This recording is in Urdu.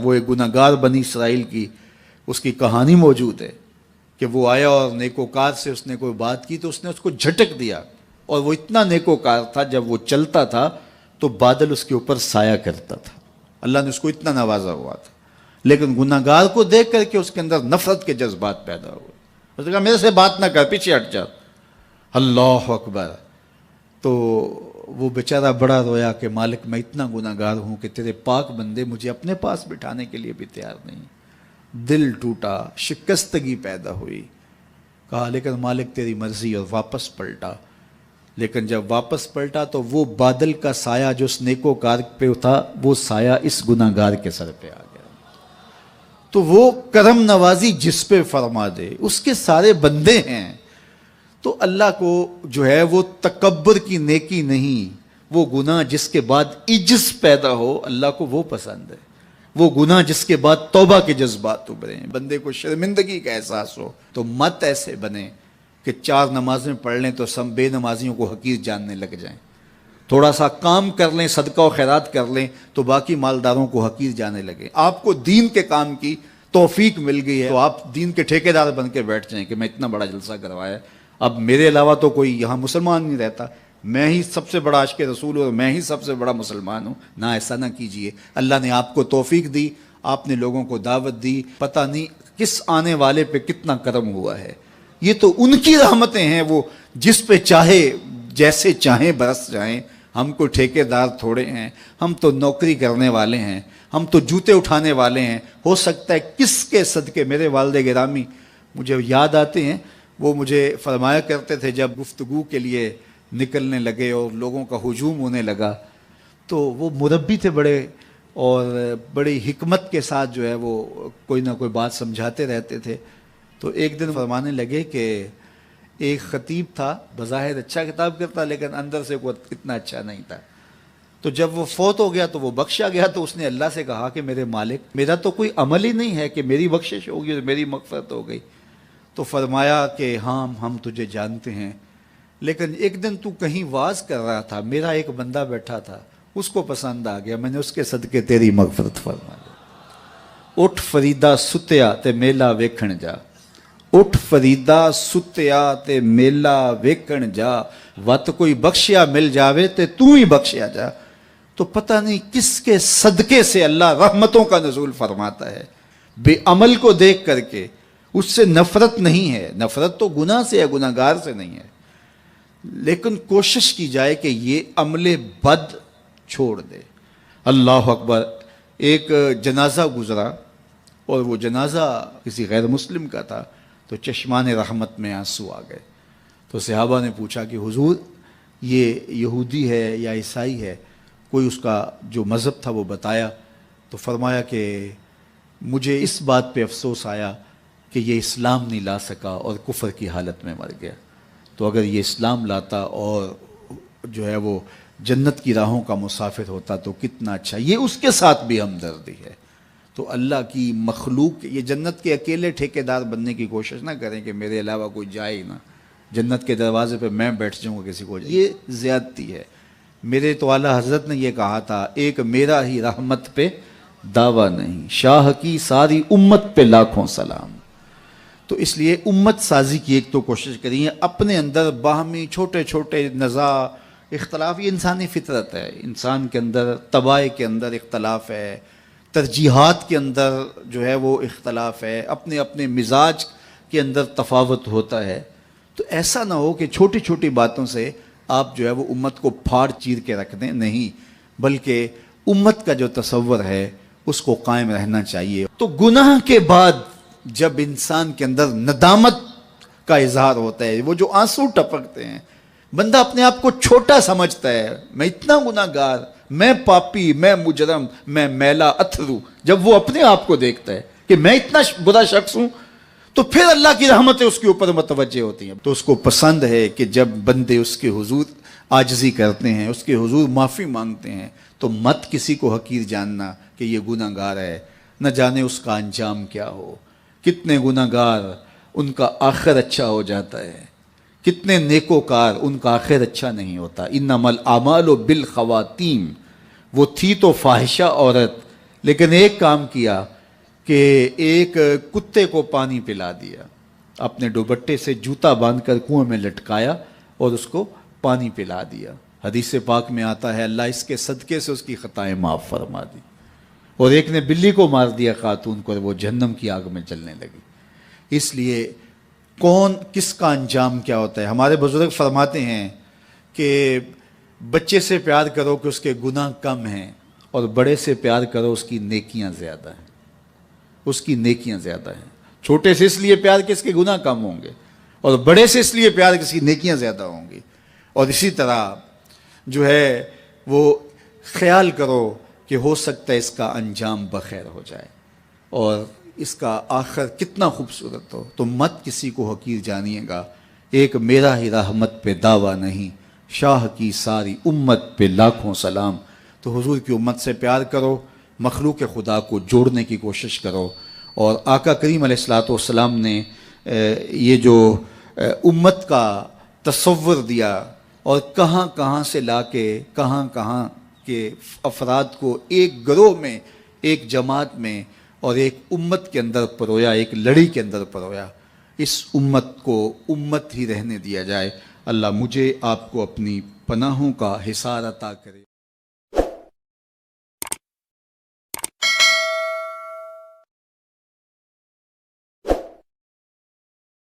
وہ ایک گناہگار بنی اسرائیل کی اس کی کہانی موجود ہے کہ وہ آیا اور نیکوکار سے اس نے کوئی بات کی تو اس نے اس کو جھٹک دیا، اور وہ اتنا نیکوکار تھا جب وہ چلتا تھا تو بادل اس کے اوپر سایہ کرتا تھا، اللہ نے اس کو اتنا نوازا ہوا تھا، لیکن گناہگار کو دیکھ کر کے اس کے اندر نفرت کے جذبات پیدا ہوئے، اس نے کہا میرے سے بات نہ کر، پیچھے ہٹ جا، اللہ اکبر۔ تو وہ بیچارہ بڑا رویا کہ مالک میں اتنا گناہگار ہوں کہ تیرے پاک بندے مجھے اپنے پاس بٹھانے کے لیے بھی تیار نہیں۔ دل ٹوٹا، شکستگی پیدا ہوئی، کہا لیکن مالک تیری مرضی، اور واپس پلٹا۔ لیکن جب واپس پلٹا تو وہ بادل کا سایہ جو اس نیکوکار پہ تھا وہ سایہ اس گناہگار کے سر پہ آ گیا۔ تو وہ کرم نوازی جس پہ فرما دے اس کے سارے بندے ہیں، تو اللہ کو جو ہے وہ تکبر کی نیکی نہیں، وہ گناہ جس کے بعد عجز پیدا ہو اللہ کو وہ پسند ہے، وہ گناہ جس کے بعد توبہ کے جذبات ابھریں، بندے کو شرمندگی کا احساس ہو۔ تو مت ایسے بنے کہ 4 نمازیں پڑھ لیں تو سب بے نمازیوں کو حقیر جاننے لگ جائیں، تھوڑا سا کام کر لیں، صدقہ و خیرات کر لیں تو باقی مالداروں کو حقیر جانے لگے۔ آپ کو دین کے کام کی توفیق مل گئی ہے تو آپ دین کے ٹھیکیدار بن کے بیٹھ جائیں کہ میں اتنا بڑا جلسہ کروایا، اب میرے علاوہ تو کوئی یہاں مسلمان نہیں رہتا، میں ہی سب سے بڑا عاشق رسول ہوں اور میں ہی سب سے بڑا مسلمان ہوں۔ نہ، ایسا نہ کیجئے، اللہ نے آپ کو توفیق دی، آپ نے لوگوں کو دعوت دی، پتہ نہیں کس آنے والے پہ کتنا کرم ہوا ہے، یہ تو ان کی رحمتیں ہیں، وہ جس پہ چاہے جیسے چاہیں برس جائیں۔ ہم کو ٹھیکیدار تھوڑے ہیں، ہم تو نوکری کرنے والے ہیں، ہم تو جوتے اٹھانے والے ہیں۔ ہو سکتا ہے کس کے صدقے، میرے والد گرامی مجھے یاد آتے ہیں، وہ مجھے فرمایا کرتے تھے جب گفتگو کے لیے نکلنے لگے اور لوگوں کا ہجوم ہونے لگا تو وہ مربی تھے بڑے، اور بڑی حکمت کے ساتھ جو ہے وہ کوئی نہ کوئی بات سمجھاتے رہتے تھے۔ تو ایک دن فرمانے لگے کہ ایک خطیب تھا، بظاہر اچھا خطاب کرتا لیکن اندر سے کوئی اتنا اچھا نہیں تھا، تو جب وہ فوت ہو گیا تو وہ بخشا گیا، تو اس نے اللہ سے کہا کہ میرے مالک میرا تو کوئی عمل ہی نہیں ہے کہ میری بخشش ہوگی اور میری مغفرت ہو گئی۔ تو فرمایا کہ ہاں ہم تجھے جانتے ہیں، لیکن ایک دن تو کہیں واز کر رہا تھا، میرا ایک بندہ بیٹھا تھا، اس کو پسند آ گیا، میں نے اس کے صدقے تیری مغفرت فرما دی۔ اٹھ فریدا ستیا تے میلا ویکھن جا، اٹھ فریدا ستیا تے میلا ویکھن جا، وت کوئی بخشیا مل جاوے تے تو ہی بخشیا جا۔ تو پتہ نہیں کس کے صدقے سے اللہ رحمتوں کا نزول فرماتا ہے، بے عمل کو دیکھ کر کے اس سے نفرت نہیں ہے، نفرت تو گناہ سے ہے، گناہگار سے نہیں ہے، لیکن کوشش کی جائے کہ یہ عمل بد چھوڑ دے۔ اللہ اکبر۔ ایک جنازہ گزرا اور وہ جنازہ کسی غیر مسلم کا تھا، تو چشمان رحمت میں آنسو آ گئے۔ تو صحابہ نے پوچھا کہ حضور یہ یہودی ہے یا عیسائی ہے، کوئی اس کا جو مذہب تھا وہ بتایا۔ تو فرمایا کہ مجھے اس بات پہ افسوس آیا کہ یہ اسلام نہیں لا سکا اور کفر کی حالت میں مر گیا، تو اگر یہ اسلام لاتا اور جو ہے وہ جنت کی راہوں کا مسافر ہوتا تو کتنا اچھا۔ یہ اس کے ساتھ بھی ہمدردی ہے۔ تو اللہ کی مخلوق، یہ جنت کے اکیلے ٹھیکیدار بننے کی کوشش نہ کریں کہ میرے علاوہ کوئی جائے ہی نہ، جنت کے دروازے پہ میں بیٹھ جاؤں گا کسی کو، یہ زیادتی ہے۔ میرے تو اعلیٰ حضرت نے یہ کہا تھا، ایک میرا ہی رحمت پہ دعویٰ نہیں، شاہ کی ساری امت پہ لاکھوں سلام۔ تو اس لیے امت سازی کی ایک تو کوشش کریے، اپنے اندر باہمی چھوٹے چھوٹے نزاع اختلاف، یہ انسانی فطرت ہے، انسان کے اندر طباع کے اندر اختلاف ہے، ترجیحات کے اندر جو ہے وہ اختلاف ہے، اپنے اپنے مزاج کے اندر تفاوت ہوتا ہے۔ تو ایسا نہ ہو کہ چھوٹی چھوٹی باتوں سے آپ جو ہے وہ امت کو پھاڑ چیر کے رکھ دیں، نہیں، بلکہ امت کا جو تصور ہے اس کو قائم رہنا چاہیے۔ تو گناہ کے بعد جب انسان کے اندر ندامت کا اظہار ہوتا ہے، وہ جو آنسو ٹپکتے ہیں، بندہ اپنے آپ کو چھوٹا سمجھتا ہے، میں اتنا گناہگار، میں پاپی، میں مجرم، میں میلا اتھرو، جب وہ اپنے آپ کو دیکھتا ہے کہ میں اتنا برا شخص ہوں، تو پھر اللہ کی رحمتیں اس کے اوپر متوجہ ہوتی ہیں۔ تو اس کو پسند ہے کہ جب بندے اس کے حضور عاجزی کرتے ہیں، اس کے حضور معافی مانگتے ہیں، تو مت کسی کو حقیر جاننا کہ یہ گناہگار ہے، نہ جانے اس کا انجام کیا ہو۔ کتنے گناہگار ان کا آخر اچھا ہو جاتا ہے، کتنے نیکوکار ان کا آخر اچھا نہیں ہوتا۔ انما الاعمال بالخواتیم، وہ تھی تو فاحشہ عورت لیکن ایک کام کیا کہ ایک کتے کو پانی پلا دیا، اپنے دوپٹے سے جوتا باندھ کر کنویں میں لٹکایا اور اس کو پانی پلا دیا۔ حدیث پاک میں آتا ہے اللہ اس کے صدقے سے اس کی خطائیں معاف فرما دی۔ اور ایک نے بلی کو مار دیا خاتون کو، اور وہ جہنم کی آگ میں جلنے لگی۔ اس لیے کون کس کا انجام کیا ہوتا ہے؟ ہمارے بزرگ فرماتے ہیں کہ بچے سے پیار کرو کہ اس کے گناہ کم ہیں، اور بڑے سے پیار کرو اس کی نیکیاں زیادہ ہیں، اس کی نیکیاں زیادہ ہیں۔ چھوٹے سے اس لیے پیار کہ اس کے گناہ کم ہوں گے، اور بڑے سے اس لیے پیار کہ اس کی نیکیاں زیادہ ہوں گی۔ اور اسی طرح جو ہے وہ خیال کرو کہ ہو سکتا ہے اس کا انجام بخیر ہو جائے اور اس کا آخر کتنا خوبصورت ہو، تو مت کسی کو حقیر جانیے گا۔ ایک میرا ہی رحمت پہ دعویٰ نہیں، شاہ کی ساری امت پہ لاکھوں سلام۔ تو حضور کی امت سے پیار کرو، مخلوق خدا کو جوڑنے کی کوشش کرو، اور آقا کریم علیہ الصلوۃ والسلام نے یہ جو امت کا تصور دیا اور کہاں کہاں سے لا کے کہاں کہاں کے افراد کو ایک گروہ میں، ایک جماعت میں اور ایک امت کے اندر پرویا، ایک لڑی کے اندر پرویا، اس امت کو امت ہی رہنے دیا جائے۔ اللہ مجھے آپ کو اپنی پناہوں کا حصار عطا کرے۔